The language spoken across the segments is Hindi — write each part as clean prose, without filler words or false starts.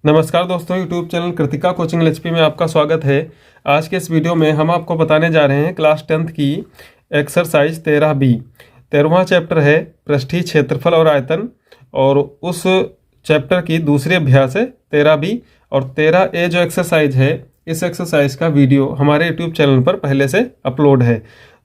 नमस्कार दोस्तों, YouTube channel Kritika coaching HP में आपका स्वागत है। आज के इस वीडियो में हम आपको बताने जा रहे हैं क्लास 10th की एक्सरसाइज 13B। 13वां चैप्टर है पृष्ठीय क्षेत्रफल और आयतन, और उस चैप्टर की दूसरी अभ्यास है 13B। और 13A जो एक्सरसाइज है, इस एक्सरसाइज का वीडियो हमारे यूट्यूब चैनल पर पहले से अपलोड है।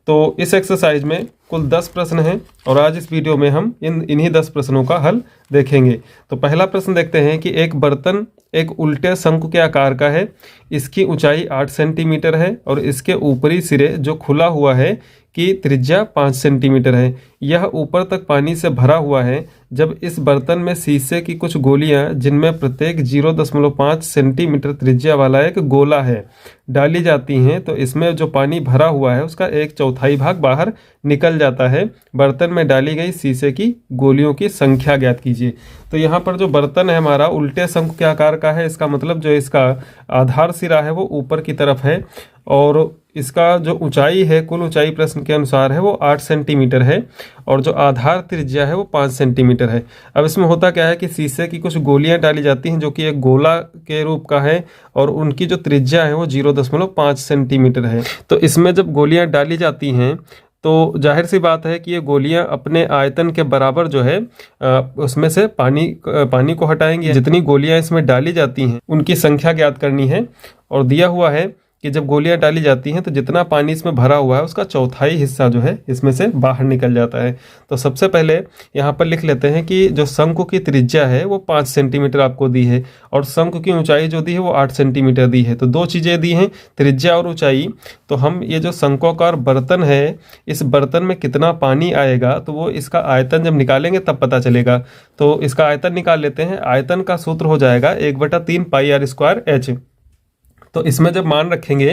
तो इस एक्सरसाइज में कुल 10 प्रश्न हैं और आज इस वीडियो में हम इन्हीं 10 प्रश्नों का हल देखेंगे। तो पहला प्रश्न देखते हैं कि एक बर्तन एक उल्टे शंकु के आकार का है, इसकी ऊंचाई 8 सेंटीमीटर है और इसके ऊपरी सिरे जो खुला हुआ है की त्रिज्या 5 सेंटीमीटर है। यह ऊपर तक पानी से भरा हुआ है। जब इस बर्तन में शीशे की कुछ गोलियां जिनमें प्रत्येक 0.5 सेंटीमीटर त्रिज्या वाला एक गोला है डाली जाती हैं, तो इसमें जो पानी भरा हुआ है उसका 1/4 भाग बाहर निकल जाता है। बर्तन में डाली गई शीशे की गोलियों की संख्या ज्ञात कीजिए। तो यहाँ पर जो बर्तन है हमारा उल्टे शंकु के आकार का है, इसका मतलब जो इसका आधार सिरा है वो ऊपर की तरफ है और इसका जो ऊंचाई है, कुल ऊंचाई प्रश्न के अनुसार है वो 8 सेंटीमीटर है और जो आधार त्रिज्या है वो 5 सेंटीमीटर है। अब इसमें होता क्या है कि शीशे की कुछ गोलियां डाली जाती हैं जो कि एक गोला के रूप का है और उनकी जो त्रिज्या है वो 0.5 सेंटीमीटर है। तो इसमें जब गोलियां डाली जाती हैं तो जाहिर सी बात है कि ये गोलियां अपने आयतन के बराबर जो है उसमें से पानी को हटाएंगी। जितनी गोलियां इसमें डाली जाती हैं उनकी संख्या ज्ञात करनी है और दिया हुआ है कि जब गोलियां डाली जाती हैं तो जितना पानी इसमें भरा हुआ है उसका 1/4 हिस्सा जो है इसमें से बाहर निकल जाता है। तो सबसे पहले यहाँ पर लिख लेते हैं कि जो शंकु की त्रिज्या है वो 5 सेंटीमीटर आपको दी है और शंकु की ऊंचाई जो दी है वो 8 सेंटीमीटर दी है। तो दो चीज़ें दी हैं, त्रिज्या और ऊंचाई। तो हम ये जो शंक्वाकार बर्तन है, इस बर्तन में कितना पानी आएगा तो वो इसका आयतन जब निकालेंगे तब पता चलेगा। तो इसका आयतन निकाल लेते हैं। आयतन का सूत्र हो जाएगा 1/3 पाई आर स्क्वायर एच। तो इसमें जब मान रखेंगे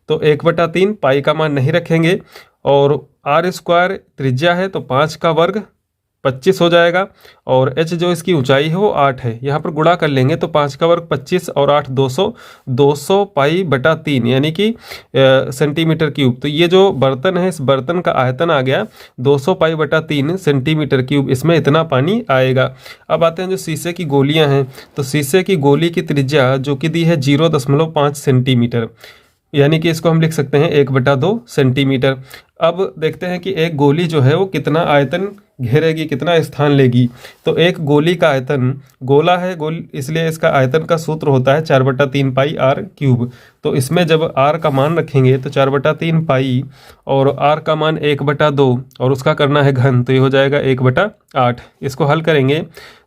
तो 1/3 पाई का मान नहीं रखेंगे और आर स्क्वायर त्रिज्या है तो 5 का वर्ग 25 हो जाएगा और एच जो इसकी ऊंचाई है वो 8 है। यहाँ पर गुणा कर लेंगे तो 5 का वर्ग 25 और 8 200 पाई बटा 3 यानी कि सेंटीमीटर क्यूब। तो ये जो बर्तन है इस बर्तन का आयतन आ गया 200 पाई बटा 3 सेंटीमीटर क्यूब। इसमें इतना पानी आएगा। अब आते हैं जो शीशे की गोलियां हैं, तो शीशे की गोली की त्रिज्या जो कि दी है 0.5 सेंटीमीटर, यानी कि इसको हम लिख सकते हैं 1/2 सेंटीमीटर। अब देखते हैं कि एक गोली जो है वो कितना आयतन घेरेगी, कितना स्थान लेगी। तो एक गोली का आयतन, गोला है गोल इसलिए इसका आयतन का सूत्र होता है 4/3 पाई आर क्यूब। तो इसमें जब आर का मान रखेंगे तो 4/3 पाई और आर का मान 1/2 और उसका करना है घन, तो ये हो जाएगा 1/8। इसको हल करेंगे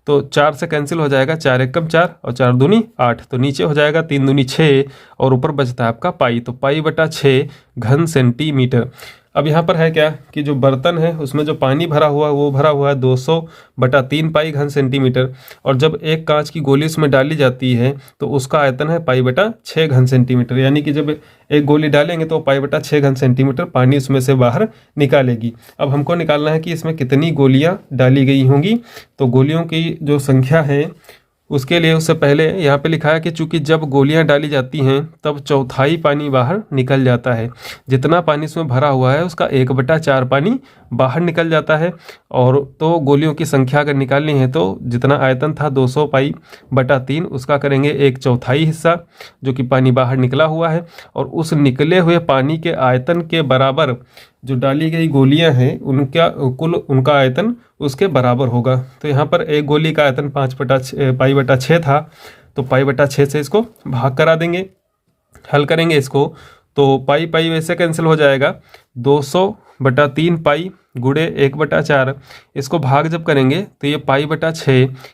तो 4 से कैंसिल हो जाएगा, 4 एकम 4 और 4 दूनी 8। तो नीचे हो जाएगा 3 दूनी 6 और ऊपर बचता है आपका पाई, तो पाई/6 घन सेंटीमीटर। अब यहाँ पर है क्या कि जो बर्तन है उसमें जो पानी भरा हुआ है वो भरा हुआ है 200/3 पाई घन सेंटीमीटर और जब एक कांच की गोली उसमें डाली जाती है तो उसका आयतन है पाई/6 घन सेंटीमीटर, यानी कि जब एक गोली डालेंगे तो पाई/6 घन सेंटीमीटर पानी उसमें से बाहर निकालेगी। अब हमको निकालना है कि इसमें कितनी गोलियां डाली गई होंगी। तो गोलियों की जो संख्या है उसके लिए उससे पहले यहाँ पे लिखा है कि चूंकि जब गोलियां डाली जाती हैं तब 1/4 पानी बाहर निकल जाता है। जितना पानी इसमें भरा हुआ है उसका 1/4 पानी बाहर निकल जाता है। और तो गोलियों की संख्या अगर निकालनी है तो जितना आयतन था 200 पाई/3 उसका करेंगे 1/4 हिस्सा जो कि पानी बाहर निकला हुआ है और उस निकले हुए पानी के आयतन के बराबर जो डाली गई गोलियां हैं उनका आयतन उसके बराबर होगा। तो यहाँ पर एक गोली का आयतन पाई/6 था, तो पाई/6 से इसको भाग करा देंगे। हल करेंगे इसको तो पाई पाई वैसे कैंसिल हो जाएगा, 200/3 पाई गुणे 1/4। इसको भाग जब करेंगे तो ये पाई/6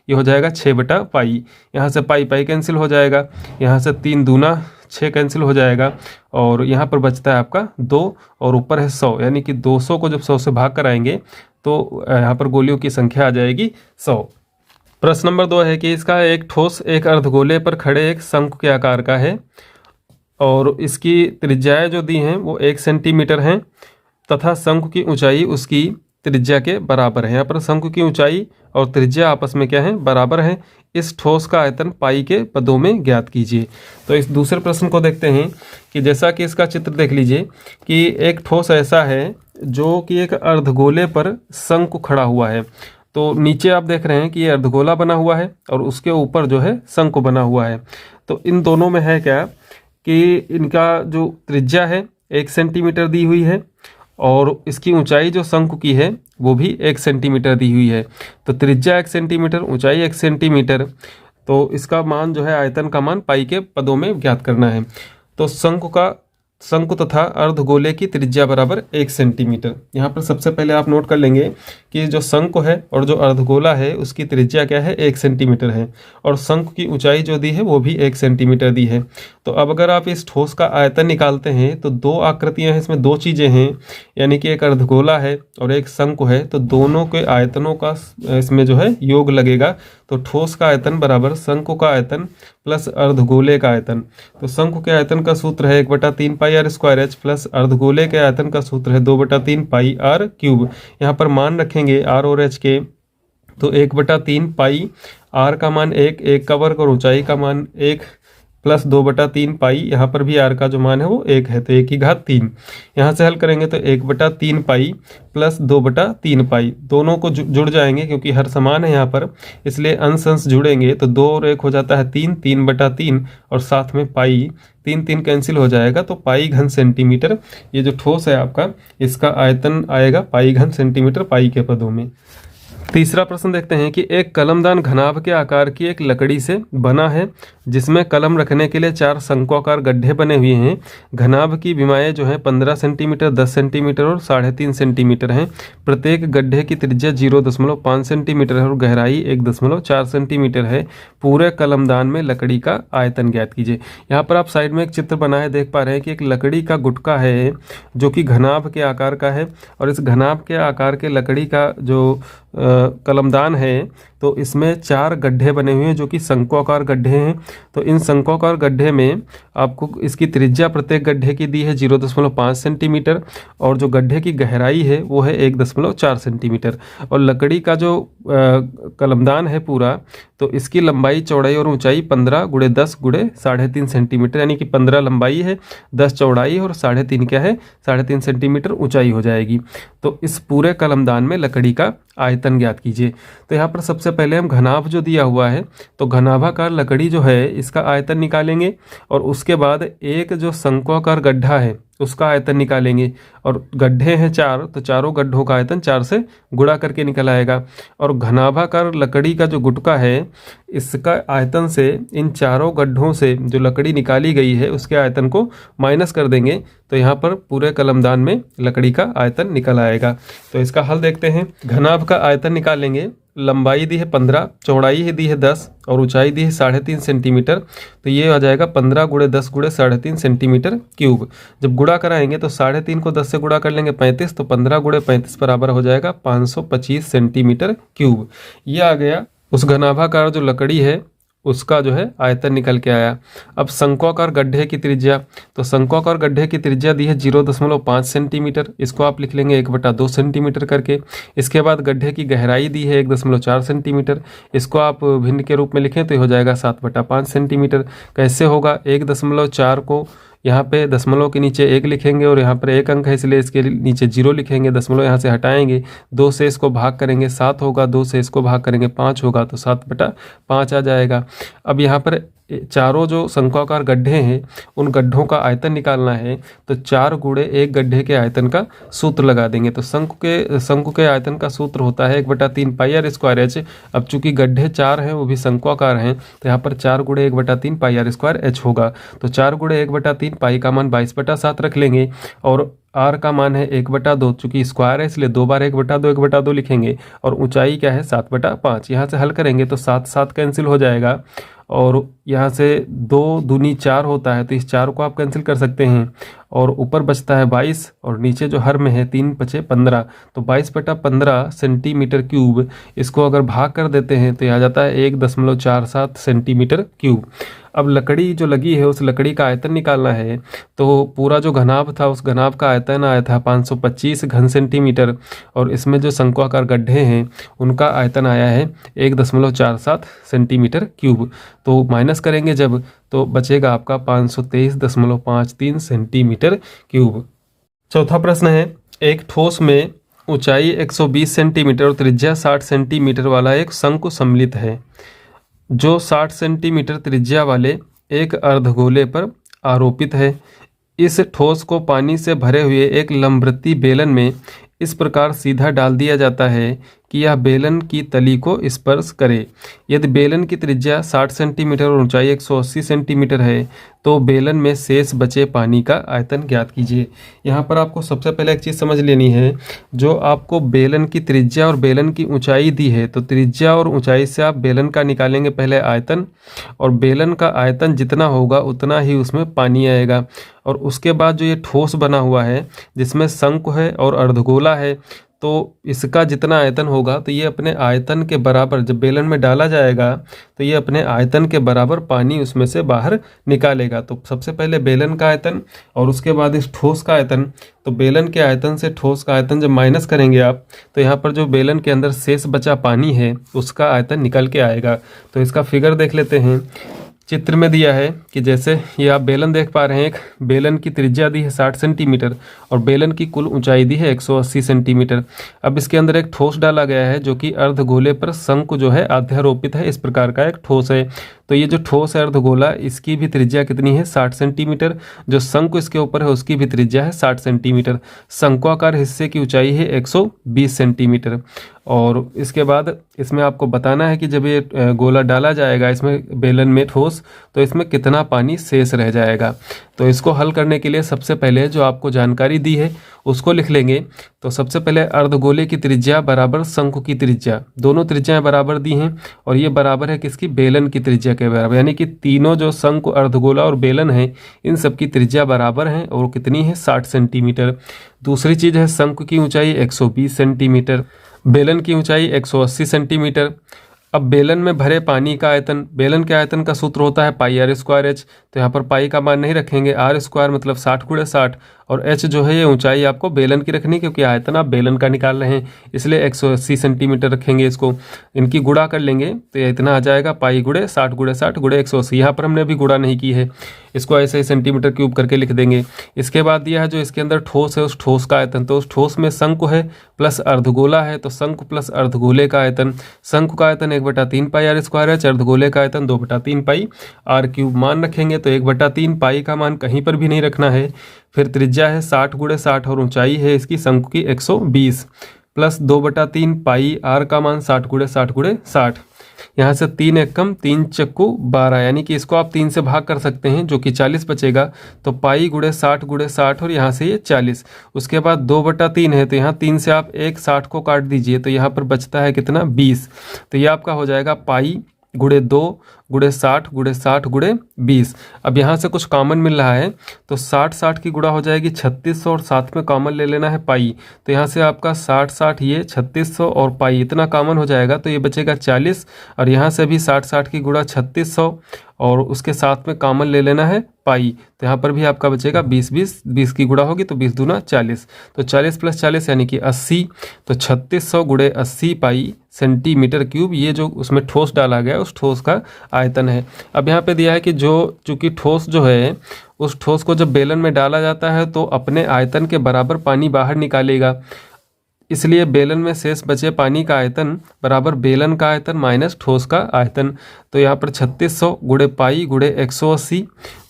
ये हो जाएगा 6/पाई। यहाँ से पाई पाई कैंसिल हो जाएगा, यहाँ से 3 दूना 6 कैंसिल हो जाएगा और यहाँ पर बचता है आपका 2 और ऊपर है 100, यानी कि 200 को जब 100 से भाग कराएंगे तो यहाँ पर गोलियों की संख्या आ जाएगी 100। प्रश्न नंबर 2 है कि इसका एक ठोस एक अर्धगोले पर खड़े एक शंकु के आकार का है और इसकी त्रिज्याएं जो दी हैं वो 1 सेंटीमीटर हैं तथा शंकु की ऊंचाई उसकी त्रिज्या के बराबर है। यहाँ पर शंकु की ऊंचाई और त्रिज्या आपस में क्या है, बराबर है। इस ठोस का आयतन पाई के पदों में ज्ञात कीजिए। तो इस दूसरे प्रश्न को देखते हैं कि जैसा कि इसका चित्र देख लीजिए कि एक ठोस ऐसा है जो कि एक अर्धगोले पर शंकु खड़ा हुआ है। तो नीचे आप देख रहे हैं कि ये अर्धगोला बना हुआ है और उसके ऊपर जो है शंकु बना हुआ है। तो इन दोनों में है क्या कि इनका जो त्रिज्या है 1 सेंटीमीटर दी हुई है और इसकी ऊंचाई जो शंकु की है वो भी 1 सेंटीमीटर दी हुई है। तो त्रिज्या 1 सेंटीमीटर, ऊंचाई 1 सेंटीमीटर, तो इसका मान जो है आयतन का मान पाई के पदों में ज्ञात करना है। तो शंकु तथा अर्धगोले की त्रिज्या बराबर 1 सेंटीमीटर। यहाँ पर सबसे पहले आप नोट कर लेंगे कि जो शंकु है और जो अर्धगोला है उसकी त्रिज्या क्या है, 1 सेंटीमीटर है, और शंकु की ऊंचाई जो दी है वो भी 1 सेंटीमीटर दी है। तो अब अगर आप इस ठोस का आयतन निकालते हैं तो दो आकृतियां हैं, इसमें दो चीज़ें हैं, यानी कि एक अर्धगोला है और एक शंकु है, तो दोनों के आयतनों का इसमें जो है योग लगेगा। तो ठोस का आयतन बराबर शंकु का आयतन प्लस अर्धगोले का आयतन। तो शंकु के आयतन का सूत्र है 1/3 पाई आर स्क्वायर एच प्लस अर्धगोले के आयतन का सूत्र है 2/3 पाई आर क्यूब। यहाँ पर मान रखेंगे आर और एच के, तो 1/3 पाई, आर का मान 1 का वर्ग और ऊंचाई का मान 1 प्लस 2/3 पाई, यहाँ पर भी आर का जो मान है वो 1 है, तो 1/3। यहाँ से हल करेंगे तो 1/3 पाई प्लस 2/3 पाई, दोनों को जुड़ जाएंगे क्योंकि हर समान है यहाँ पर, इसलिए अंश अंश जुड़ेंगे तो 2 और 1 हो जाता है 3, 3/3 और साथ में पाई, 3 3 कैंसिल हो जाएगा, तो पाई घन सेंटीमीटर ये जो ठोस है आपका इसका आयतन आएगा पाई घन सेंटीमीटर पाई के पदों में। तीसरा प्रश्न देखते हैं कि एक कलमदान घनाभ के आकार की एक लकड़ी से बना है जिसमें कलम रखने के लिए 4 शंक्वाकार गड्ढे बने हुए हैं। घनाभ की विमाएँ जो हैं 15 सेंटीमीटर, 10 सेंटीमीटर और 3.5 सेंटीमीटर हैं। प्रत्येक गड्ढे की त्रिज्या 0.5 सेंटीमीटर है और गहराई 1.4 सेंटीमीटर है। पूरे कलमदान में लकड़ी का आयतन ज्ञात कीजिए। यहाँ पर आप साइड में एक चित्र बना है, देख पा रहे हैं कि एक लकड़ी का गुटका है जो कि घनाभ के आकार का है, और इस घनाभ के आकार के लकड़ी का जो कलमदान है तो इसमें 4 गड्ढे बने हुए हैं जो कि शंक्वाकार गड्ढे हैं। तो इन शंक्वाकार गड्ढे में आपको इसकी त्रिज्या प्रत्येक गड्ढे की दी है 0.5 सेंटीमीटर और जो गड्ढे की गहराई है वो है 1.4 सेंटीमीटर। और लकड़ी का जो कलमदान है पूरा, तो इसकी लंबाई, चौड़ाई और ऊंचाई 15 × 10 × 3.5 सेंटीमीटर, यानी कि 15 लंबाई है, 10 चौड़ाई और 3.5 क्या है, 3.5 सेंटीमीटर ऊंचाई हो जाएगी। तो इस पूरे कलमदान में लकड़ी का आयतन ज्ञात कीजिए। तो यहाँ पर सबसे पहले हम घनाभ जो दिया हुआ है तो घनाभाकार लकड़ी जो है इसका आयतन निकालेंगे, और उसके बाद एक जो शंक्वाकार गड्ढा है उसका आयतन निकालेंगे, और गड्ढे हैं 4 तो चारों गड्ढों का आयतन 4 से गुणा करके निकल आएगा। और घनाभाकार लकड़ी का जो गुटका है इसका आयतन से इन चारों गड्ढों से जो लकड़ी निकाली गई है उसके आयतन को माइनस कर देंगे, तो यहाँ पर पूरे कलमदान में लकड़ी का आयतन निकल आएगा। तो इसका हल देखते हैं। घनाभ का आयतन निकालेंगे, लंबाई दी है 15, चौड़ाई है दी है 10 और ऊंचाई दी है 3.5 सेंटीमीटर, तो ये आ जाएगा 15 × 10 × 3.5 सेंटीमीटर क्यूब। जब गुणा कराएंगे तो 3.5 को 10 से गुणा कर लेंगे 35, तो 15 × 35 बराबर हो जाएगा 525 सेंटीमीटर क्यूब। ये आ गया उस घनाभाकार जो लकड़ी है उसका जो है आयतन निकल के आया। अब शंक्वाकार गड्ढे की त्रिज्या, तो शंक्वाकार गड्ढे की त्रिज्या दी है 0.5 सेंटीमीटर, इसको आप लिख लेंगे 1/2 सेंटीमीटर करके। इसके बाद गड्ढे की गहराई दी है 1.4 सेंटीमीटर, इसको आप भिन्न के रूप में लिखें तो हो जाएगा 7/5 सेंटीमीटर। कैसे होगा, 1.4 को यहाँ पे दशमलव के नीचे 1 लिखेंगे और यहाँ पर 1 अंक है इसलिए इसके नीचे 0 लिखेंगे, दशमलव यहाँ से हटाएंगे, 2 से इसको भाग करेंगे 7 होगा, 2 से इसको भाग करेंगे 5 होगा, तो 7/5 आ जाएगा। अब यहाँ पर चारों जो शंक्वाकार गड्ढे हैं उन गड्ढों का आयतन निकालना है, तो 4 × 1 गड्ढे के आयतन का सूत्र लगा देंगे। तो शंकु के आयतन का सूत्र होता है 1/3 पाई आर स्क्वायर एच। अब चूंकि गड्ढे 4 हैं वो भी शंक्वाकार हैं तो यहाँ पर 4 × 1/3 पाई आर स्क्वायर एच होगा। तो 4 × 1/3 पाई का मान 22/7 रख लेंगे और आर का मान है 1/2, चूंकि स्क्वायर है इसलिए 2 बार 1/2 लिखेंगे, और ऊंचाई क्या है 7/5। यहाँ से हल करेंगे तो 7 7 कैंसिल हो जाएगा और यहाँ से 2 दूनी 4 होता है तो इस 4 को आप कैंसिल कर सकते हैं, और ऊपर बचता है 22 और नीचे जो हर में है 3 × 15, तो 22/15 सेंटीमीटर क्यूब। इसको अगर भाग कर देते हैं तो यह आ जाता है 1.47 सेंटीमीटर क्यूब। अब लकड़ी जो लगी है उस लकड़ी का आयतन निकालना है, तो पूरा जो घनाभ था उस घनाभ का आयतन आया था 525 घन सेंटीमीटर, और इसमें जो शंक्वाकार गड्ढे हैं उनका आयतन आया है 1.47 सेंटीमीटर क्यूब। तो माइनस करेंगे जब तो बचेगा आपका 523.53 सेंटीमीटर क्यूब। चौथा प्रश्न है, एक ठोस में ऊंचाई 120 सेंटीमीटर और त्रिज्या 60 सेंटीमीटर वाला एक शंकु सम्मिलित है, जो 60 सेंटीमीटर त्रिज्या वाले एक अर्धगोले पर आरोपित है। इस ठोस को पानी से भरे हुए एक लंबवृत्तीय बेलन में इस प्रकार सीधा डाल दिया जाता है कि यह बेलन की तली को स्पर्श करे। यदि बेलन की त्रिज्या 60 सेंटीमीटर और ऊंचाई 180 सेंटीमीटर है तो बेलन में शेष बचे पानी का आयतन ज्ञात कीजिए। यहाँ पर आपको सबसे पहले एक चीज़ समझ लेनी है, जो आपको बेलन की त्रिज्या और बेलन की ऊंचाई दी है, तो त्रिज्या और ऊंचाई से आप बेलन का निकालेंगे पहले आयतन, और बेलन का आयतन जितना होगा उतना ही उसमें पानी आएगा। और उसके बाद जो ये ठोस बना हुआ है जिसमें शंकु है और अर्धगोला है, तो इसका जितना आयतन होगा तो ये अपने आयतन के बराबर, जब बेलन में डाला जाएगा तो ये अपने आयतन के बराबर पानी उसमें से बाहर निकालेगा। तो सबसे पहले बेलन का आयतन और उसके बाद इस ठोस का आयतन। तो बेलन के आयतन से ठोस का आयतन जब माइनस करेंगे आप, तो यहाँ पर जो बेलन के अंदर शेष बचा पानी है उसका आयतन निकल के आएगा। तो इसका फिगर देख लेते हैं। चित्र में दिया है कि जैसे ये आप बेलन देख पा रहे हैं, एक बेलन की त्रिज्या दी है 60 सेंटीमीटर और बेलन की कुल ऊंचाई दी है 180 सेंटीमीटर। अब इसके अंदर एक ठोस डाला गया है जो कि अर्धगोले पर शंकु जो है अध्यारोपित है, इस प्रकार का एक ठोस है। तो ये जो ठोस है अर्धगोला, इसकी भी त्रिज्या कितनी है 60 सेंटीमीटर। जो शंकु इसके ऊपर है उसकी भी त्रिज्या है 60 सेंटीमीटर। शंकुआकार हिस्से की ऊंचाई है 120 सेंटीमीटर। और इसके बाद इसमें आपको बताना है कि जब ये गोला डाला जाएगा इसमें बेलन में ठोस, तो इसमें कितना पानी शेष रह जाएगा। तो इसको हल करने के लिए सबसे पहले जो आपको जानकारी दी है उसको लिख लेंगे। तो सबसे पहले अर्धगोले की त्रिज्या बराबर शंकु की त्रिज्या, दोनों त्रिज्याएं बराबर दी हैं और ये बराबर है किसकी, बेलन की त्रिज्या के बराबर। यानी कि तीनों जो शंकु, अर्धगोला और बेलन है इन सब की त्रिज्या बराबर हैं और कितनी है 60 सेंटीमीटर। दूसरी चीज़ है शंकु की ऊंचाई 120 सेंटीमीटर, बेलन की ऊंचाई 180 सेंटीमीटर। अब बेलन में भरे पानी का आयतन, बेलन के आयतन का सूत्र होता है पाई आर स्क्वायर एच। तो यहाँ पर पाई का मान नहीं रखेंगे, आर स्क्वायर मतलब 60 × 60, और एच जो है ये ऊंचाई आपको बेलन की रखनी, क्योंकि आयतन आप बेलन का निकाल रहे हैं, इसलिए 180 सेंटीमीटर रखेंगे। इसको इनकी गुणा कर लेंगे तो ये इतना आ जाएगा पाई × 60 × 60 × 180। यहाँ पर हमने अभी गुणा नहीं की है, इसको ऐसे ही सेंटीमीटर क्यूब करके लिख देंगे। इसके बाद दिया है जो इसके अंदर ठोस है उस ठोस का आयतन। तो उस ठोस में शंकु है प्लस अर्धगोला है, तो शंकु प्लस अर्धगोले का आयतन। शंकु का आयतन 1/3 पाई आर स्क्वायर है, अर्धगोले का आयतन 2/3 पाई आर क्यूब। मान रखेंगे तो 1/3 पाई का मान कहीं पर भी नहीं रखना है। फिर त्रिज्या है 60 × 60 और ऊंचाई है इसकी शंकु की 120 प्लस 2/3 पाई, आर का मान 60 × 60 × 60। यहाँ से 3 एकम 3 चक्कू 12, यानी कि इसको आप 3 से भाग कर सकते हैं जो कि 40 बचेगा। तो पाई × 60 × 60 और यहाँ से ये 40। उसके बाद 2/3 है तो यहाँ 3 से आप 60 को काट दीजिए तो यहाँ पर बचता है कितना 20। तो ये आपका हो जाएगा पाई × 2 × 60 × 60 × 20। अब यहाँ से कुछ कॉमन मिल रहा है तो 60 की गुणा हो जाएगी 3600 और साथ में कॉमन ले लेना है पाई। तो यहाँ से आपका 60 ये 3600 और पाई इतना कॉमन हो जाएगा तो ये बचेगा 40, और यहाँ से भी 60 की गुणा 3600 और उसके साथ में कॉमन ले लेना है पाई। तो यहाँ पर भी आपका बचेगा 20 की गुणा होगी तो 20 दूना 40, तो 40 + 40 यानी कि 80। तो 3600 × 80 पाई सेंटीमीटर क्यूब, ये जो उसमें ठोस डाला गया उस ठोस का आयतन है। अब यहाँ पे दिया है कि चूंकि ठोस जो है उस ठोस को जब बेलन में डाला जाता है तो अपने आयतन के बराबर पानी बाहर निकालेगा, इसलिए बेलन में शेष बचे पानी का आयतन बराबर बेलन का आयतन माइनस ठोस का आयतन। तो यहाँ पर 3600 × पाई × 180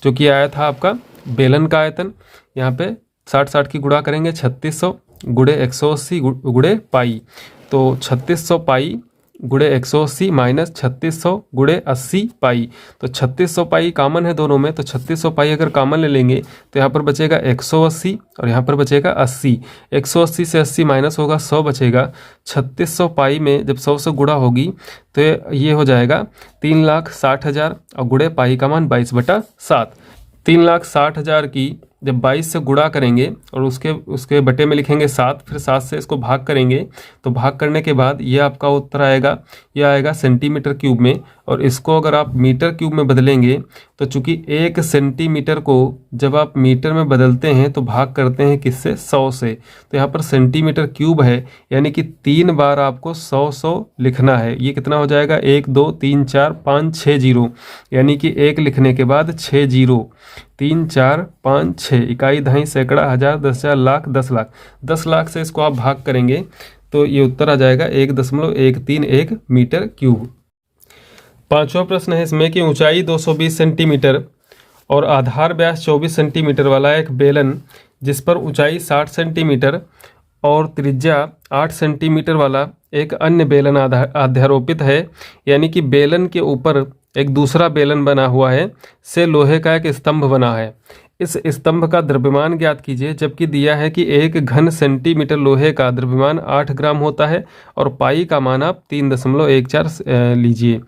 जो कि आया था आपका बेलन का आयतन। यहाँ पे 60 की गुणा करेंगे 3600 × 180 × पाई, तो 3600 पाई × 180 माइनस 3600 × 80 पाई। तो 3600 पाई कॉमन है दोनों में, तो 3600 पाई अगर कॉमन ले लेंगे तो यहाँ पर बचेगा 180 और यहाँ पर बचेगा 80। 180 से 80 माइनस होगा 100 बचेगा। 3600 पाई में जब 100 से गुणा होगी तो ये हो जाएगा 3,60,000 और गुणे पाई का मान 22/7। 3,60,000 की जब 22 से गुणा करेंगे और उसके बटे में लिखेंगे 7, फिर 7 से इसको भाग करेंगे तो भाग करने के बाद ये आपका उत्तर आएगा, ये आएगा सेंटीमीटर क्यूब में। और इसको अगर आप मीटर क्यूब में बदलेंगे तो चूंकि 1 सेंटीमीटर को जब आप मीटर में बदलते हैं तो भाग करते हैं किससे, 100 से। तो यहाँ पर सेंटीमीटर क्यूब है यानी कि 3 बार आपको 100 लिखना है। ये कितना हो जाएगा 1 2 3 4 5 6 जीरो, यानी कि 1 लिखने के बाद 6 जीरो, 3 4 5 6, इकाई, दहाई, सैकड़ा, हजार, 10,000, लाख, 10 लाख। 10 लाख से इसको आप भाग करेंगे तो ये उत्तर आ जाएगा 1.131 मीटर क्यूब। पांचवा प्रश्न है इसमें कि ऊंचाई 220 सेंटीमीटर और आधार व्यास 24 सेंटीमीटर वाला एक बेलन जिस पर ऊंचाई 60 सेंटीमीटर और त्रिज्या 8 सेंटीमीटर वाला एक अन्य बेलन अध्यारोपित है, यानी कि बेलन के ऊपर एक दूसरा बेलन बना हुआ है, से लोहे का एक स्तंभ बना है। इस स्तंभ का द्रव्यमान ज्ञात कीजिए, जबकि दिया है कि 1 घन सेंटीमीटर लोहे का द्रव्यमान 8 ग्राम होता है और पाई का मान आप 3.14 लीजिए।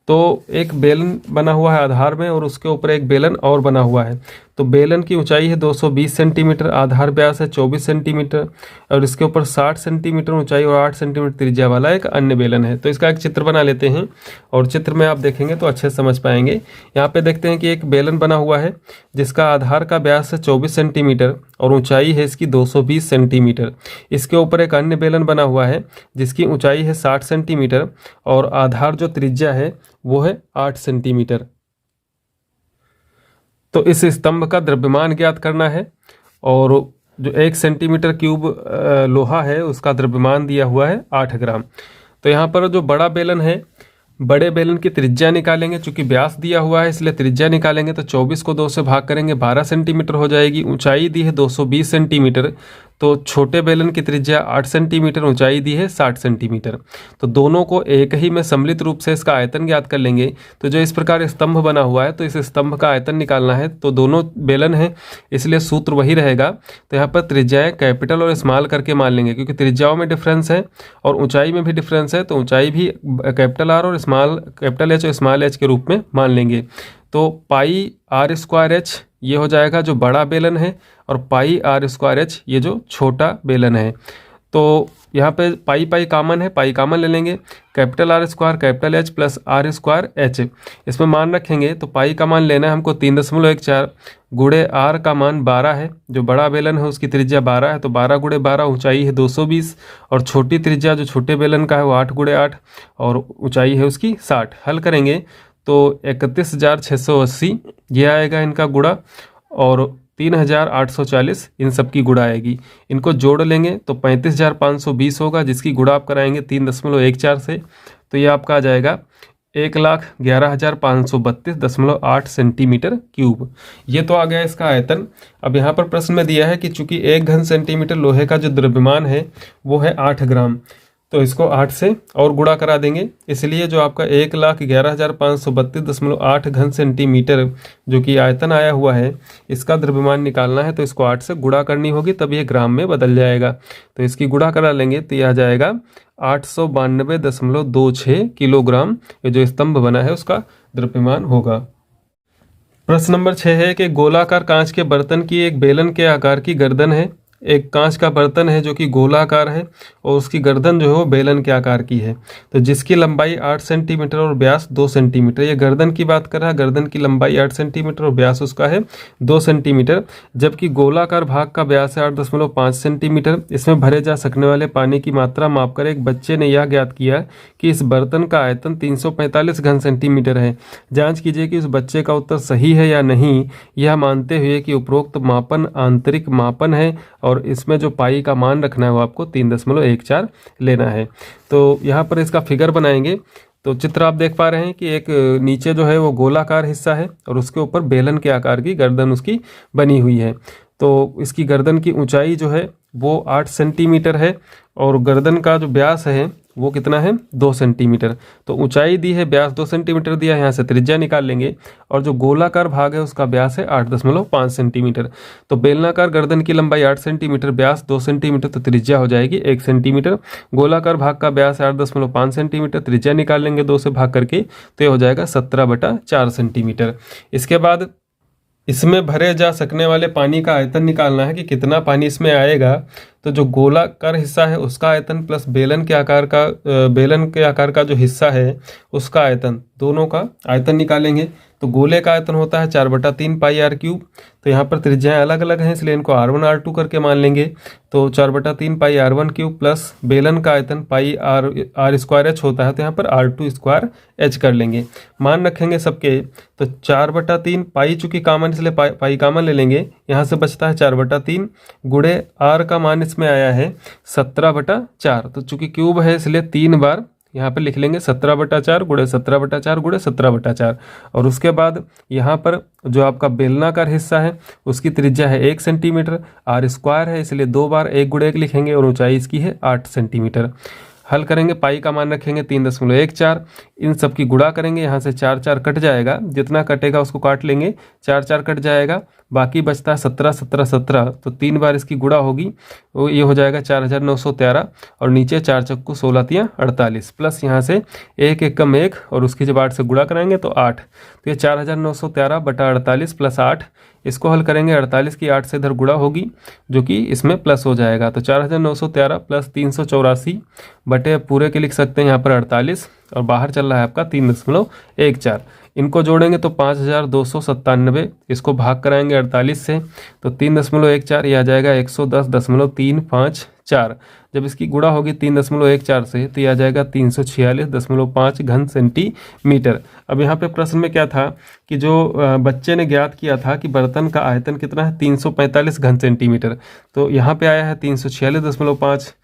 तो एक बेलन बना हुआ है आधार में और उसके ऊपर एक बेलन और बना हुआ है। तो बेलन की ऊंचाई है 220 सेंटीमीटर, आधार व्यास है 24 सेंटीमीटर और इसके ऊपर 60 सेंटीमीटर ऊंचाई और 8 सेंटीमीटर त्रिज्या वाला एक अन्य बेलन है। तो इसका एक चित्र बना लेते हैं और चित्र में आप देखेंगे तो अच्छे से समझ पाएंगे। यहाँ पे देखते हैं कि एक बेलन बना हुआ है जिसका आधार का व्यास है 24 सेंटीमीटर और ऊंचाई है इसकी 220 सेंटीमीटर। इसके ऊपर एक अन्य बेलन बना हुआ है जिसकी ऊंचाई है 60 सेंटीमीटर और आधार जो त्रिज्या है वो है 8 सेंटीमीटर। तो इस स्तंभ का द्रव्यमान ज्ञात करना है और जो 1 सेंटीमीटर क्यूब लोहा है उसका द्रव्यमान दिया हुआ है 8 ग्राम। तो यहाँ पर जो बड़ा बेलन है, बड़े बेलन की त्रिज्या निकालेंगे, चूंकि व्यास दिया हुआ है इसलिए त्रिज्या निकालेंगे तो 24 को 2 से भाग करेंगे 12 सेंटीमीटर हो जाएगी। ऊंचाई दी है 220 सेंटीमीटर, तो छोटे बेलन की त्रिज्या 8 सेंटीमीटर, ऊंचाई दी है 60 सेंटीमीटर। तो दोनों को एक ही में सम्मिलित रूप से इसका आयतन ज्ञात कर लेंगे। तो जो इस प्रकार स्तंभ बना हुआ है तो इस स्तंभ का आयतन निकालना है, तो दोनों बेलन है इसलिए सूत्र वही रहेगा। तो यहाँ पर त्रिज्याएं कैपिटल और स्मॉल करके मान लेंगे, क्योंकि त्रिज्याओं में डिफरेंस है और ऊंचाई में भी डिफरेंस है, तो ऊंचाई भी कैपिटल आर और स्मॉल कैपिटल एच और स्मॉल एच के रूप में मान लेंगे। तो पाई आर स्क्वायर एच ये हो जाएगा जो बड़ा बेलन है और पाई आर स्क्वायर एच ये जो छोटा बेलन है। तो यहाँ पे पाई पाई कामन है, पाई कामन ले लेंगे, capital R square capital H plus R square H इसमें मान रखेंगे। तो पाई का मान लेना है हमको 3.14 गुणे आर का मान 12 है, जो बड़ा बेलन है उसकी त्रिज्या 12 है, तो 12 गुणे 12 ऊंचाई है 220 और छोटी त्रिज्या जो छोटे बेलन का है वो 8 गुणे 8 और ऊंचाई है उसकी 60। हल करेंगे तो 31,680 ये आएगा इनका गुणा और 3,840 इन सब की गुणा आएगी। इनको जोड़ लेंगे तो 35,520 होगा, जिसकी गुणा आप कराएंगे 3.14 से, तो ये आपका आ जाएगा 1,11,532.8 सेंटीमीटर क्यूब। ये तो आ गया इसका आयतन। अब यहाँ पर प्रश्न में दिया है कि चूंकि 1 घन सेंटीमीटर लोहे का जो द्रव्यमान है वो है 8 ग्राम, तो इसको 8 से और गुणा करा देंगे, इसलिए जो आपका 1,11,532.8 घन सेंटीमीटर जो कि आयतन आया हुआ है इसका द्रव्यमान निकालना है, तो इसको 8 से गुणा करनी होगी तब ये ग्राम में बदल जाएगा। तो इसकी गुणा करा लेंगे तो यह आ जाएगा 892.26 किलोग्राम। ये जो स्तंभ बना है उसका द्रव्यमान होगा। प्रश्न नंबर 6 है कि गोलाकार कांच के बर्तन की एक बेलन के आकार की गर्दन है। एक कांच का बर्तन है जो कि गोलाकार है और उसकी गर्दन जो है वो बेलन के आकार की है, तो जिसकी लंबाई 8 सेंटीमीटर और व्यास 2 सेंटीमीटर। ये गर्दन की बात कर रहा है, गर्दन की लंबाई 8 सेंटीमीटर और व्यास उसका है 2 सेंटीमीटर, जबकि गोलाकार भाग का व्यास है 8.5 सेंटीमीटर। इसमें भरे जा सकने वाले पानी की मात्रा मापकर एक बच्चे ने यह ज्ञात किया कि इस बर्तन का आयतन 345 घन सेंटीमीटर है। जाँच कीजिए कि उस बच्चे का उत्तर सही है या नहीं, यह मानते हुए कि उपरोक्त मापन आंतरिक मापन है और इसमें जो पाई का मान रखना है वो आपको 3.14 लेना है। तो यहाँ पर इसका फिगर बनाएंगे। तो चित्र आप देख पा रहे हैं कि एक नीचे जो है वो गोलाकार हिस्सा है और उसके ऊपर बेलन के आकार की गर्दन उसकी बनी हुई है। तो इसकी गर्दन की ऊंचाई जो है वो 8 सेंटीमीटर है और गर्दन का जो व्यास है वो कितना है 2 सेंटीमीटर। तो ऊंचाई दी है, व्यास 2 सेंटीमीटर दिया है, यहाँ से त्रिज्या निकाल लेंगे और जो गोलाकार भाग है उसका व्यास है 8.5 सेंटीमीटर। तो बेलनाकार गर्दन की लंबाई 8 सेंटीमीटर, व्यास 2 सेंटीमीटर, तो त्रिज्या हो जाएगी 1 सेंटीमीटर। गोलाकार भाग का व्यास 8.5 सेंटीमीटर, त्रिज्या निकाल लेंगे 2 से भाग करके, तो ये हो जाएगा 17/4 सेंटीमीटर। इसके बाद इसमें भरे जा सकने वाले पानी का आयतन निकालना है कि कितना पानी इसमें आएगा। तो जो गोलाकार हिस्सा है उसका आयतन प्लस बेलन के आकार का जो हिस्सा है उसका आयतन, दोनों का आयतन निकालेंगे। तो गोले का आयतन होता है 4/3 पाई आर क्यूब। तो यहाँ पर त्रिज्याएं अलग अलग हैं इसलिए इनको R1 R2 करके मान लेंगे। तो 4/3 पाई R1 क्यूब प्लस बेलन का आयतन पाई आर स्क्वायर एच होता है, तो यहाँ पर R2 स्क्वायर एच कर लेंगे। मान रखेंगे सबके, तो 4/3 पाई चूँकि कॉमन इसलिए पाई कॉमन ले लेंगे। यहाँ से बचता है 4/3 गुणे आर का मान इसमें आया है 17/4। तो चूँकि क्यूब है इसलिए 3 बार यहाँ पे लिख लेंगे 17/4 गुणे 17/4 गुणे 17/4। और उसके बाद यहाँ पर जो आपका बेलनाकार हिस्सा है उसकी त्रिज्या है 1 सेंटीमीटर, आर स्क्वायर है इसलिए 2 बार 1 गुणे 1 लिखेंगे और ऊंचाई इसकी है 8 सेंटीमीटर। हल करेंगे, पाई का मान रखेंगे 3.14। इन सब की गुणा करेंगे, यहाँ से 4 4 कट जाएगा, जितना कटेगा उसको काट लेंगे, 4 4 कट जाएगा, बाकी बचता है 17 17 17। तो 3 बार इसकी गुणा होगी, वो ये हो जाएगा 4913 और नीचे 4 चक्कू 16 तियाँ 48 प्लस यहाँ से 1 1 कम 1 और उसकी जब 8 से गुणा कराएंगे तो 8। तो ये 4913/48 प्लस 8, इसको हल करेंगे 48 की 8 से इधर गुणा होगी जो कि इसमें प्लस हो जाएगा। तो 4913 प्लस 384 बटे पूरे के लिख सकते हैं यहाँ पर 48 और बाहर चल रहा है आपका 3.14। इनको जोड़ेंगे तो 5297, इसको भाग कराएंगे 48 से तो 3.14 ये आ जाएगा 110.354। जब इसकी गुणा होगी 3.14 से तो ये आ जाएगा 346.5 घन सेंटीमीटर। अब यहाँ पे प्रश्न में क्या था कि जो बच्चे ने ज्ञात किया था कि बर्तन का आयतन कितना है 345 घन सेंटीमीटर, तो यहाँ पे आया है 346.5।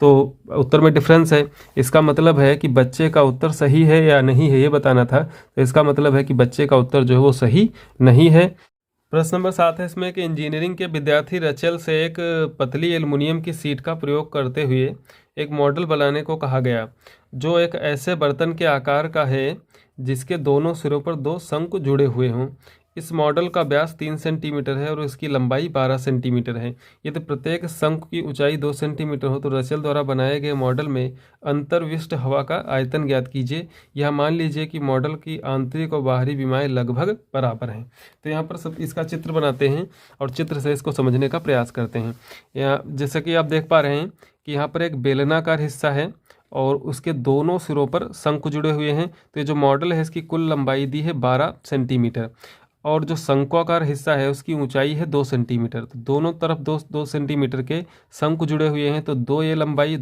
तो उत्तर में डिफरेंस है, इसका मतलब है कि बच्चे का उत्तर सही है या नहीं है ये बताना था। तो इसका मतलब है कि बच्चे का उत्तर जो है वो सही नहीं है। प्रश्न नंबर 7 है इसमें कि इंजीनियरिंग के विद्यार्थी रचेल से एक पतली एल्युमिनियम की शीट का प्रयोग करते हुए एक मॉडल बनाने को कहा गया जो एक ऐसे बर्तन के आकार का है जिसके दोनों सिरों पर 2 शंकु जुड़े हुए हों। इस मॉडल का व्यास 3 सेंटीमीटर है और इसकी लंबाई 12 सेंटीमीटर है। यदि प्रत्येक शंकु की ऊंचाई 2 सेंटीमीटर हो तो रचेल द्वारा बनाए गए मॉडल में अंतर्विष्ट हवा का आयतन ज्ञात कीजिए। यह मान लीजिए कि मॉडल की आंतरिक और बाहरी विमाएं लगभग बराबर हैं। तो यहाँ पर सब इसका चित्र बनाते हैं और चित्र से इसको समझने का प्रयास करते हैं। यहाँ जैसे कि आप देख पा रहे हैं कि यहाँ पर एक बेलनाकार हिस्सा है और उसके दोनों सिरों पर शंकु जुड़े हुए हैं। तो ये जो मॉडल है इसकी कुल लंबाई दी है 12 सेंटीमीटर और जो शंक्वाकार हिस्सा है उसकी ऊंचाई है 2 सेंटीमीटर। तो दोनों तरफ 2 सेंटीमीटर के शंकु जुड़े हुए हैं। तो 2 ये लंबाई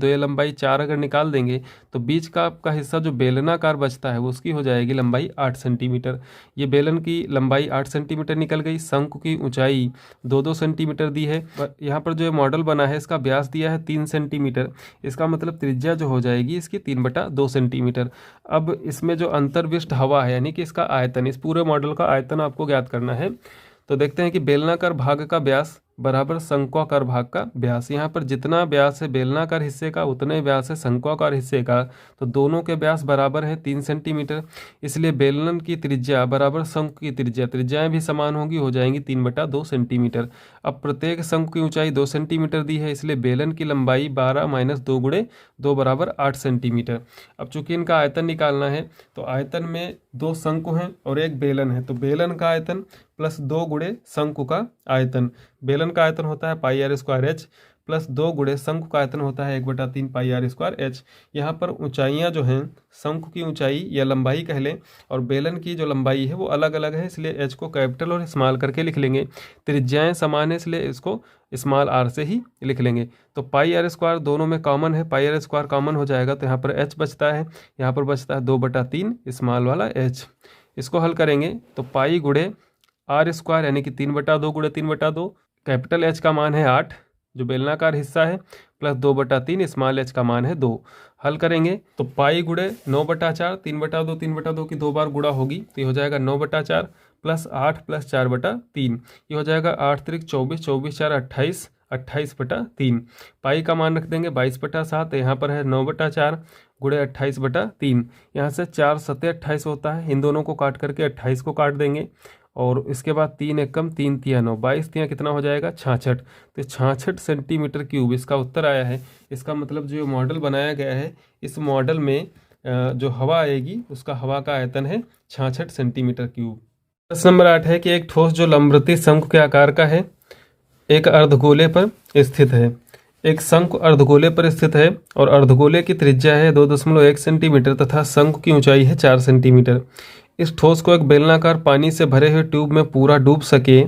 4 अगर निकाल देंगे तो बीच का आपका हिस्सा जो बेलनाकार बचता है वो उसकी हो जाएगी लंबाई 8 सेंटीमीटर। ये बेलन की लंबाई 8 सेंटीमीटर निकल गई, शंकु की ऊंचाई 2 सेंटीमीटर दी है। यहाँ पर जो मॉडल बना है इसका व्यास दिया है 3 सेंटीमीटर, इसका मतलब त्रिज्या जो हो जाएगी इसकी 3/2 सेंटीमीटर। अब इसमें जो अंतर्विष्ट हवा है यानी कि इसका आयतन, इस पूरे मॉडल का आयतन आपको ज्ञात करना है। तो देखते हैं कि बेलनाकार भाग का व्यास बराबर शंक्वाकार भाग का व्यास। यहाँ पर जितना व्यास है बेलनाकार हिस्से का उतने व्यास है शंक्वाकार हिस्से का। तो दोनों के व्यास बराबर है 3 सेंटीमीटर, इसलिए बेलन की त्रिज्या बराबर शंकु की त्रिज्या, त्रिज्याएं भी समान होंगी, हो जाएंगी 3/2 सेंटीमीटर। अब प्रत्येक शंकु की ऊंचाई 2 सेंटीमीटर दी है इसलिए बेलन की लंबाई 12 - 2 गुणे 2 बराबर 8 सेंटीमीटर। अब चूंकि इनका आयतन निकालना है तो आयतन में 2 शंकु हैं और एक बेलन है, तो बेलन का आयतन प्लस 2 गुणे शंकु का आयतन। बेलन का आयतन होता है पाई आर स्क्वायर एच प्लस 2 गुणे शंकु का आयतन होता है 1/3 पाई आर स्क्वायर एच। यहाँ पर ऊंचाइयाँ जो हैं शंकु की ऊंचाई या लंबाई कह लें और बेलन की जो लंबाई है वो अलग अलग है, इसलिए एच को कैपिटल और स्मॉल करके लिख लेंगे। त्रिज्याएं समान है इसलिए इसको स्मॉल आर से ही लिख लेंगे। तो पाई आर स्क्वायर दोनों में कॉमन है, पाई आर स्क्वायर कॉमन हो जाएगा तो यहाँ पर एच बचता है, यहाँ पर बचता है 2/3 स्मॉल वाला एच। इसको हल करेंगे तो पाई गुणे आर स्क्वायर यानी कि 3/2 गुणे 3/2, कैपिटल एच का मान है 8 जो बेलनाकार हिस्सा है, प्लस 2/3 स्मॉल एच का मान है 2। हल करेंगे तो पाई गुणे 9/4, 3/2 3/2 की 2 बार गुणा होगी तो ये हो जाएगा 9/4 प्लस 8 प्लस 4/3, ये हो जाएगा 8 त्रिक 24, 24 4 28, 28/3। पाई का मान रख देंगे 22/7, यहाँ पर है 9/4 गुणे 28/3। यहाँ से 4 7 28 होता है, इन दोनों को काट करके 28 को काट देंगे और इसके बाद 3 एकम 3 तिया 9, 22 तिया कितना हो जाएगा 66। तो 66 सेंटीमीटर क्यूब इसका उत्तर आया है। इसका मतलब जो मॉडल बनाया गया है इस मॉडल में जो हवा आएगी उसका हवा का आयतन है 66 सेंटीमीटर क्यूब। प्रश्न नंबर 8 है कि एक ठोस जो लंबवृत्तीय शंकु के आकार का है एक अर्धगोले पर स्थित है। एक शंकु अर्धगोले पर स्थित है और अर्धगोले की त्रिज्या है 2.1 सेंटीमीटर तथा शंकु की ऊंचाई है 4 सेंटीमीटर। इस ठोस को एक बेलनाकार पानी से भरे हुए ट्यूब में पूरा डूब सके।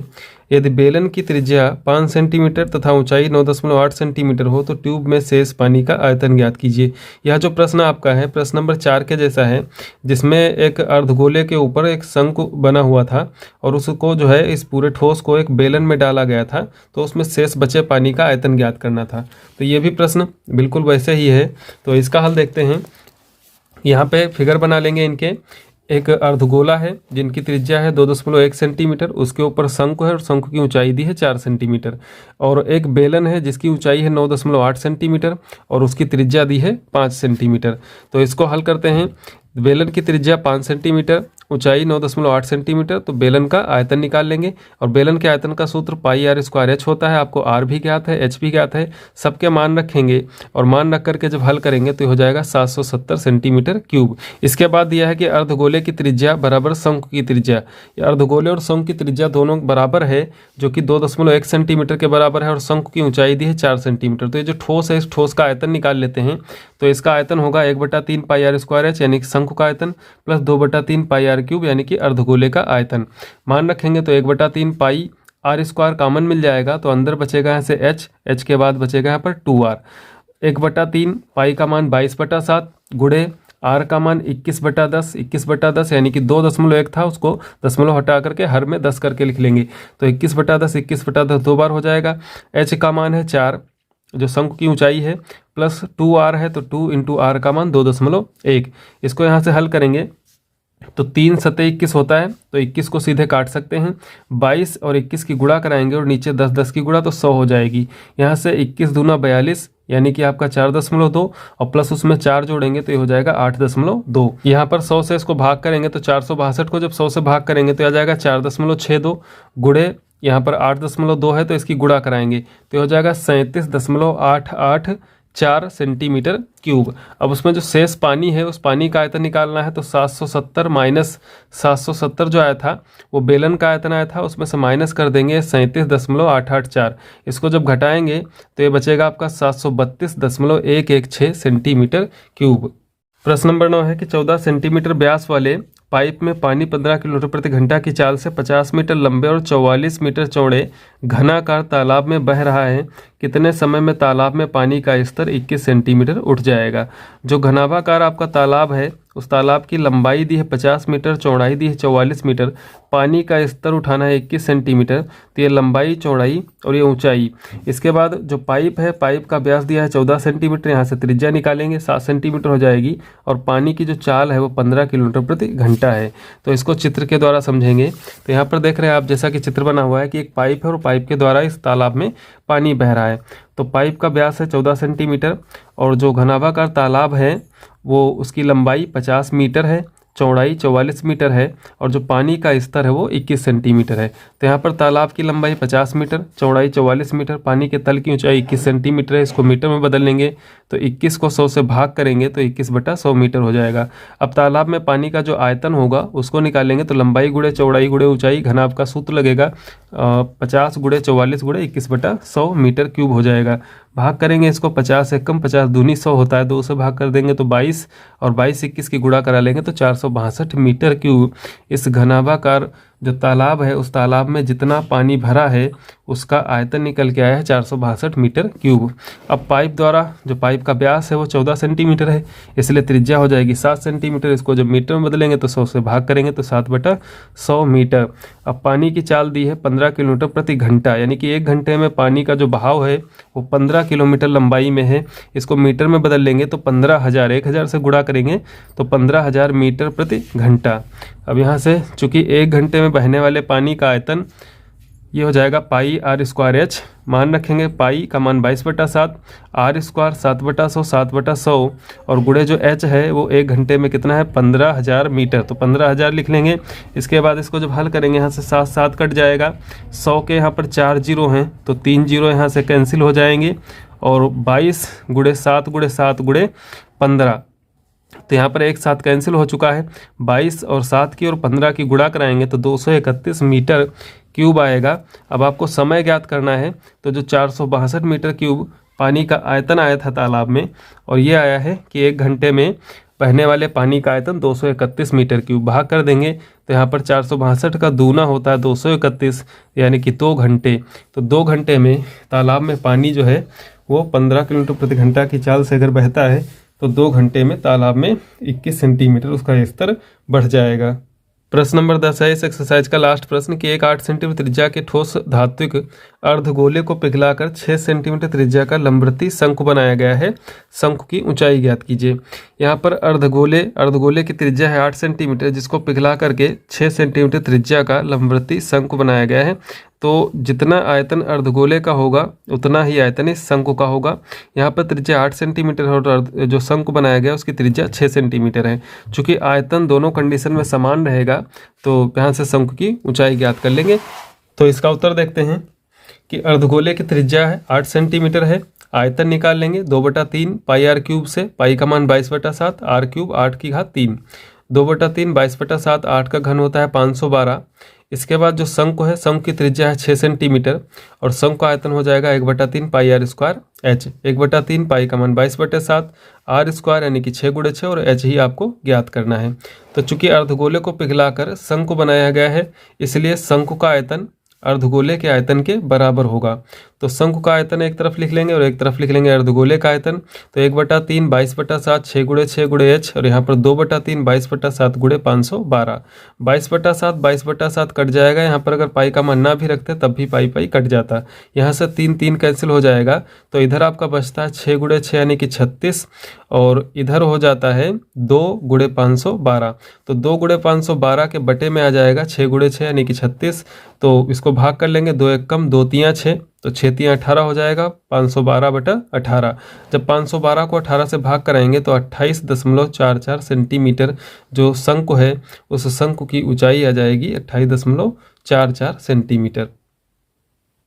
यदि बेलन की त्रिज्या 5 सेंटीमीटर तथा ऊंचाई 9.8 सेंटीमीटर हो तो ट्यूब में शेष पानी का आयतन ज्ञात कीजिए। यह जो प्रश्न आपका है प्रश्न नंबर 4 के जैसा है, जिसमें एक अर्धगोले के ऊपर एक शंकु बना हुआ था और उसको जो है इस पूरे ठोस को एक बेलन में डाला गया था, तो उसमें शेष बचे पानी का आयतन ज्ञात करना था। तो ये भी प्रश्न बिल्कुल वैसे ही है। तो इसका हल देखते हैं। यहाँ पे फिगर बना लेंगे इनके। एक अर्धगोला है जिनकी त्रिज्या है 2.1 सेंटीमीटर, उसके ऊपर शंकु है और शंकु की ऊंचाई दी है 4 सेंटीमीटर। और एक बेलन है जिसकी ऊंचाई है 9.8 सेंटीमीटर और उसकी त्रिज्या दी है 5 सेंटीमीटर। तो इसको हल करते हैं। बेलन की त्रिज्या 5 सेंटीमीटर, ऊंचाई 9.8 सेंटीमीटर, तो बेलन का आयतन निकाल लेंगे। और बेलन के आयतन का सूत्र पाई आर स्क्वायर एच होता है। आपको आर भी ज्ञात है, एच भी ज्ञात है, सबके मान रखेंगे और मान रख करके जब हल करेंगे तो हो जाएगा 770 सेंटीमीटर क्यूब। इसके बाद दिया है कि अर्धगोले की त्रिज्या बराबर शंकु की त्रिज्या। अर्धगोले और शंकु की त्रिज्या दोनों बराबर है, जो कि 2.1 सेंटीमीटर के बराबर है, और शंकु की ऊंचाई दी है 4 सेंटीमीटर। तो ये जो ठोस है इस ठोस का आयतन निकाल लेते हैं। तो इसका आयतन होगा 1/3 पाई आर स्क्वायर एच यानी कि शंकु का आयतन प्लस 2/3 पाई आर क्यूब यानी कि अर्धगोले का आयतन। मान रखेंगे तो 1/3 पाई आर स्क्वायर कॉमन मिल जाएगा, तो अंदर बचेगा यहाँ से एच के बाद बचेगा यहाँ पर 2r। 1/3 पाई का मान 22/7 गुणे आर का मान 21/10 यानी कि 2.1 था, उसको दशमलव हटा करके हर में 10 करके लिख लेंगे। तो 21/10 2 बार हो जाएगा। एच का मान है 4 जो शंकु की ऊंचाई है, प्लस 2r है तो 2 इंटू आर का मान 2.1। इसको यहाँ से हल करेंगे तो 3 सत्ते 21 होता है, तो 21 को सीधे काट सकते हैं। 22 और 21 की गुणा कराएंगे और नीचे 10 की गुणा तो 100 हो जाएगी। यहाँ से 21 दूना 42 यानी कि आपका 4.2 और प्लस उसमें 4 जोड़ेंगे तो ये हो जाएगा 8.2। यहाँ पर 100 से इसको भाग करेंगे तो 462 को जब 100 से भाग करेंगे तो आ जाएगा 4.62 गुणे यहाँ पर 8.2 है तो इसकी गुणा कराएंगे तो हो जाएगा 37.884 सेंटीमीटर क्यूब। अब उसमें जो शेष पानी है उस पानी का आयतन निकालना है, तो 770 माइनस 770 जो आया था वो बेलन का आयतन आया था, उसमें से माइनस कर देंगे 37.884। इसको जब घटाएंगे तो ये बचेगा आपका 732.116 सेंटीमीटर क्यूब। प्रश्न नंबर 9 है कि 14 सेंटीमीटर व्यास वाले पाइप में पानी 15 किलोमीटर प्रति घंटा की चाल से 50 मीटर लंबे और 44 मीटर चौड़े घनाकार तालाब में बह रहा है। कितने समय में तालाब में पानी का स्तर 21 सेंटीमीटर उठ जाएगा। जो घनाभाकार आपका तालाब है उस तालाब की लंबाई दी है 50 मीटर, चौड़ाई दी है 44 मीटर, पानी का स्तर उठाना है 21 सेंटीमीटर। तो ये लंबाई, चौड़ाई और ये ऊंचाई। इसके बाद जो पाइप है, पाइप का व्यास दिया है 14 सेंटीमीटर, यहाँ से त्रिज्या निकालेंगे 7 सेंटीमीटर हो जाएगी और पानी की जो चाल है वो 15 किलोमीटर प्रति घंटा है। तो इसको चित्र के द्वारा समझेंगे। तो यहाँ पर देख रहे हैं आप जैसा कि चित्र बना हुआ है कि एक पाइप है और पाइप के द्वारा इस तालाब में पानी बह रहा है। तो पाइप का व्यास है 14 सेंटीमीटर और जो घनाभाकार तालाब है वो उसकी लंबाई 50 मीटर है, चौड़ाई 44 मीटर है और जो पानी का स्तर है वो 21 सेंटीमीटर है। तो यहाँ पर तालाब की लंबाई 50 मीटर, चौड़ाई 44 मीटर, पानी के तल की ऊंचाई 21 सेंटीमीटर है। इसको मीटर में बदल लेंगे तो 21 को 100 से भाग करेंगे तो 21/100 मीटर हो जाएगा। अब तालाब में पानी का जो आयतन होगा उसको निकालेंगे तो लंबाई गुणे चौड़ाई गुणे ऊंचाई घनाभ का सूत्र लगेगा 50 गुणे 44 गुणे 21/100 मीटर क्यूब हो जाएगा। भाग करेंगे इसको 50 से कम, 50 दूनी 100 होता है, 2 से भाग कर देंगे तो 22 और 22 21 की गुणा करा लेंगे तो 462 मीटर क्यूब इस घनाभाकार जो तालाब है उस तालाब में जितना पानी भरा है उसका आयतन निकल के आया है 462 मीटर क्यूब। अब पाइप द्वारा जो पाइप का व्यास है वो 14 सेंटीमीटर है, इसलिए त्रिज्या हो जाएगी 7 सेंटीमीटर। इसको जब मीटर में बदलेंगे तो 100 से भाग करेंगे तो 7/100 मीटर। अब पानी की चाल दी है 15 किलोमीटर प्रति घंटा, यानी कि 1 घंटे में पानी का जो बहाव है वो 15 किलोमीटर लंबाई में है। इसको मीटर में बदल लेंगे तो 15,000, 1000 से गुणा करेंगे तो 15,000 मीटर प्रति घंटा। अब यहाँ से चूंकि 1 घंटे में बहने वाले पानी का आयतन ये हो जाएगा पाई आर स्क्वायर एच। मान रखेंगे पाई का मान 22/7, आर स्क्वायर 7/100, 7/100 और गुणे जो एच है वो 1 घंटे में कितना है 15,000 मीटर, तो 15,000 लिख लेंगे। इसके बाद इसको जब हल करेंगे यहाँ से 7 7 कट जाएगा, 100 के यहाँ पर 4 जीरो हैं तो 3 जीरो यहाँ से कैंसिल हो जाएंगे और 22 गुणे 7 गुणे 7 गुणे 15, तो यहाँ पर एक साथ कैंसिल हो चुका है। 22 और 7 की और 15 की गुणा कराएंगे तो 231 मीटर क्यूब आएगा। अब आपको समय ज्ञात करना है, तो जो 462 मीटर क्यूब पानी का आयतन आया था तालाब में और ये आया है कि 1 घंटे में बहने वाले पानी का आयतन 231 मीटर क्यूब। भाग कर देंगे तो यहाँ पर 462 का दूना होता है 231, यानी कि 2 घंटे। तो 2 घंटे में तालाब में पानी जो है वो 15 किलोमीटर प्रति घंटा की चाल से अगर बहता है तो 2 घंटे में तालाब में 21 सेंटीमीटर उसका स्तर बढ़ जाएगा। प्रश्न नंबर 10 है इस एक्सरसाइज का लास्ट प्रश्न कि एक 8 सेंटीमीटर त्रिज्या के ठोस धात्विक अर्धगोले को पिघलाकर 6 सेंटीमीटर त्रिज्या का लंबवृत्तीय शंकु बनाया गया है। शंकु की ऊंचाई ज्ञात कीजिए। यहाँ पर अर्धगोले की त्रिज्या है 8 सेंटीमीटर, जिसको पिघला करके 6 सेंटीमीटर त्रिज्या का लंबवृत्तीय शंकु बनाया गया है। तो जितना आयतन अर्धगोले का होगा उतना ही आयतन इस शंकु का होगा। यहाँ पर त्रिज्या 8 सेंटीमीटर है और जो शंकु बनाया गया उसकी त्रिज्या 6 सेंटीमीटर है। चूँकि आयतन दोनों कंडीशन में समान रहेगा तो यहाँ से शंकु की ऊंचाई ज्ञात कर लेंगे। तो इसका उत्तर देखते हैं कि अर्धगोले की त्रिज्या है 8 सेंटीमीटर है। आयतन निकाल लेंगे 2/3 पाई आर क्यूब से। पाई का मान 22/7, आर क्यूब 8⁻3। 2/3 22/7, 8 का घन होता है 512। इसके बाद जो शंकु है, शंकु की त्रिज्या है 6 सेंटीमीटर और शंकु का आयतन हो जाएगा 1/3 पाई आर स्क्वायर एच। 1/3 पाई का मान 22/7, आर स्क्वायर यानी कि 6 × 6 और एच ही आपको ज्ञात करना है। तो चूंकि अर्धगोले को पिघलाकर शंकु बनाया गया है इसलिए शंकु का आयतन अर्धगोले के आयतन के बराबर होगा। तो शंकु का आयतन एक तरफ लिख लेंगे और एक तरफ लिख लेंगे अर्धगोले का आयतन। तो 1/3 22/7, 6 × 6 × एच और यहाँ पर 2/3 22/7 × 512। 22/7 22/7 कट जाएगा। यहाँ पर अगर पाई का मान ना भी रखते तब भी पाई पाई कट जाता। यहाँ से 3 3 कैंसिल हो जाएगा तो इधर आपका बचता है 6 × 6 यानी कि 36 और इधर हो जाता है 2 × 512। तो 2 × 512 के बटे में आ जाएगा 6 × 6 यानी कि 36। तो इसको भाग कर लेंगे, 2 1 कम 2 3 6, तो 6 3 18 हो जाएगा 512/18। जब 512 को 18 से भाग कराएंगे तो 28.44 सेंटीमीटर जो शंकु है उस शंकु की ऊंचाई आ जाएगी 28.44 सेंटीमीटर।